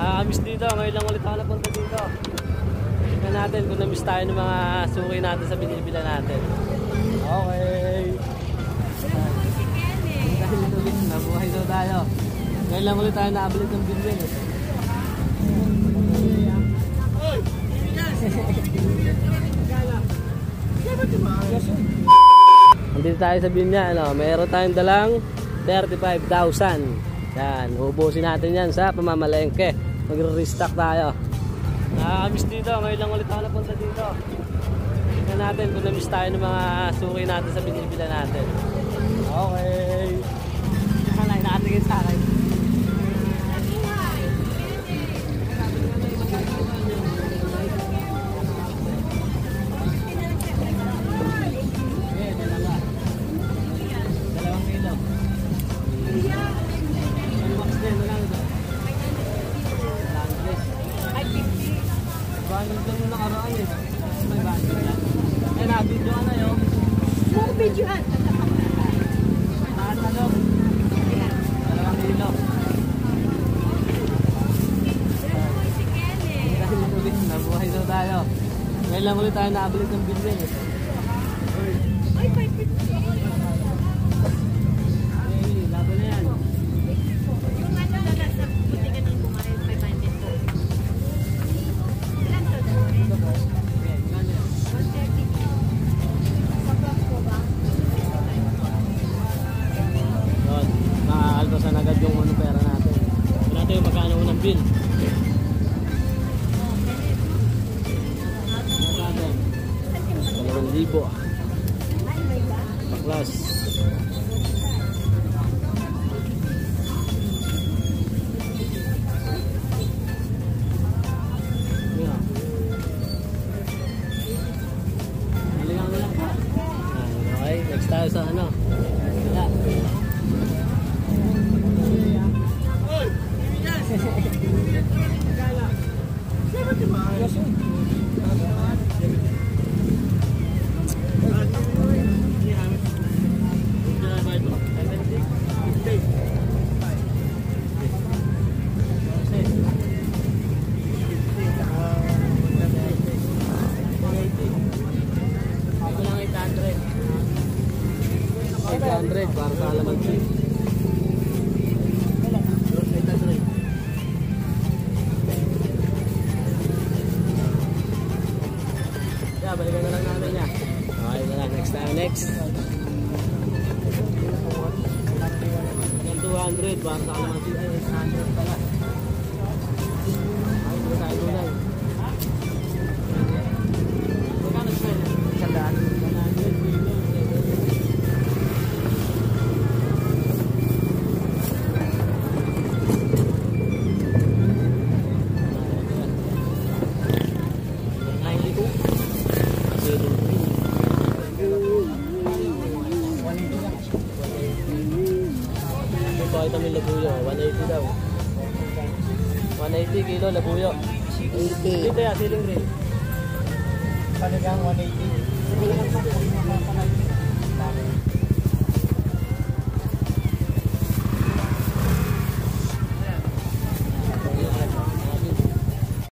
Nakakamiss dito. Ngayon lang ulit ako napunta dito. Tignan natin kung na-miss tayo ng mga suki natin sa binibila natin. Okay. Dahil ulit, nabuhay daw tayo. Ngayon lang ulit tayo nakabalik ng bilhin. Nandito tayo sa Binya, meron tayong dalang 35,000. Yan, ubusin natin yan sa pamamalengke. Magre-restock tayo. Nakakamiss dito, ngayon lang ulit ako napunta dito. Tignan natin kung na-miss tayo ng mga suki natin sa binibila natin. Okay. Nakatingin sa akin. Videoan. Tatalog. 2 kilo. Nabuhay daw tayo. Ngayon lang ulit tayo nakabalik ng bilhin. Ay, 550. Laban na yan. Yung ano na nasa butikan ng bumayan, 500 po. Ilan to dati? 130. Makaalpasan agad yung pera natin. Ito natin yung magkano ng bill. Dalawang libo. Paklas. Malingang na lang pa. Okay, next tayo sa ano. Para sa alaman ko. Balikan na lang namin niya. Okay na lang. Next time. Next. Hanggang 200. Para sa alaman ko. Ay, 100 pala. Ay, hindi tayo doon. Magkano siya? 100. Ito may labuyo, 180 daw. 180 kilo labuyo. 80. Dito ya, siling green. Panagang 180.